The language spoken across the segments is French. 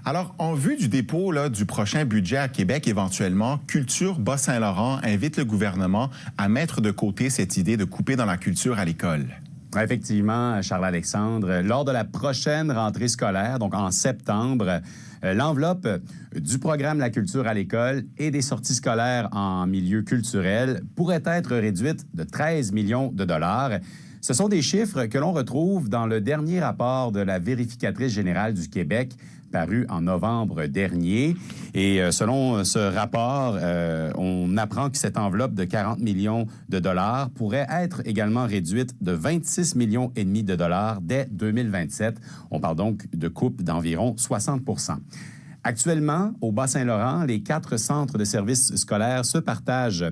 Alors, en vue du dépôt du prochain budget à Québec, éventuellement, Culture Bas-Saint-Laurent invite le gouvernement à mettre de côté cette idée de couper dans la culture à l'école. Effectivement, Charles-Alexandre, lors de la prochaine rentrée scolaire, donc en septembre, l'enveloppe du programme La culture à l'école et des sorties scolaires en milieu culturel pourrait être réduite de 13 millions de dollars. Ce sont des chiffres que l'on retrouve dans le dernier rapport de la vérificatrice générale du Québec, paru en novembre dernier. Et selon ce rapport, on apprend que cette enveloppe de 40 millions de dollars pourrait être également réduite de 26 millions et demi de dollars dès 2027. On parle donc de coupe d'environ 60 %. Actuellement, au Bas-Saint-Laurent, les 4 centres de services scolaires se partagent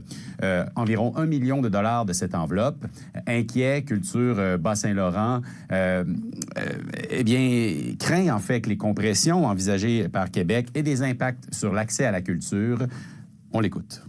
environ 1 million de dollars de cette enveloppe. Inquiet, Culture Bas-Saint-Laurent, eh bien, craint en fait que les compressions envisagées par Québec aient des impacts sur l'accès à la culture. On l'écoute.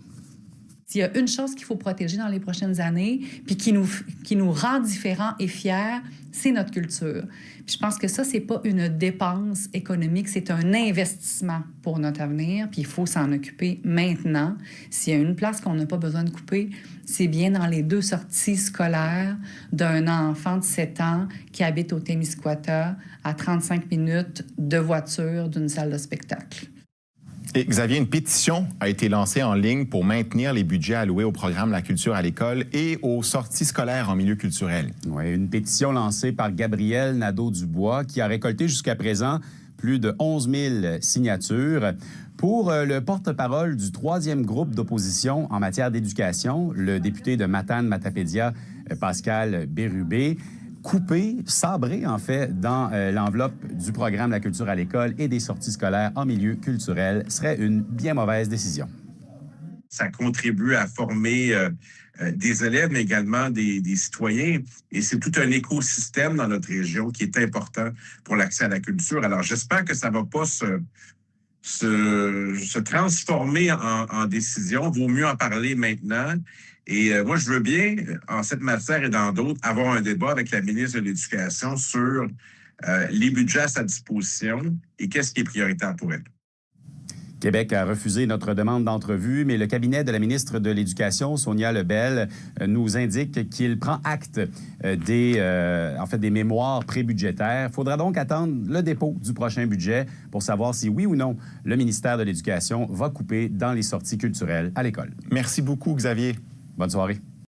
S'il y a une chose qu'il faut protéger dans les prochaines années, puis qui nous rend différents et fiers, c'est notre culture. Puis je pense que ça, c'est pas une dépense économique, c'est un investissement pour notre avenir, puis il faut s'en occuper maintenant. S'il y a une place qu'on n'a pas besoin de couper, c'est bien dans les 2 sorties scolaires d'un enfant de 7 ans qui habite au Témiscouata à 35 minutes de voiture d'une salle de spectacle. Et Xavier, une pétition a été lancée en ligne pour maintenir les budgets alloués au programme La culture à l'école et aux sorties scolaires en milieu culturel. Oui, une pétition lancée par Gabriel Nadeau-Dubois qui a récolté jusqu'à présent plus de 11 000 signatures. Pour le porte-parole du 3e groupe d'opposition en matière d'éducation, le député de Matane-Matapédia, Pascal Bérubé, coupé, sabré en fait, dans l'enveloppe du programme La culture à l'école et des sorties scolaires en milieu culturel serait une bien mauvaise décision. Ça contribue à former des élèves, mais également des citoyens. Et c'est tout un écosystème dans notre région qui est important pour l'accès à la culture. Alors, j'espère que ça ne va pas se transformer en décision. Vaut mieux en parler maintenant. Et moi, je veux bien, en cette matière et dans d'autres, avoir un débat avec la ministre de l'Éducation sur les budgets à sa disposition et qu'est-ce qui est prioritaire pour elle. Québec a refusé notre demande d'entrevue, mais le cabinet de la ministre de l'Éducation, Sonia Lebel, nous indique qu'il prend acte des mémoires prébudgétaires. Il faudra donc attendre le dépôt du prochain budget pour savoir si, oui ou non, le ministère de l'Éducation va couper dans les sorties culturelles à l'école. Merci beaucoup, Xavier. Bonne soirée.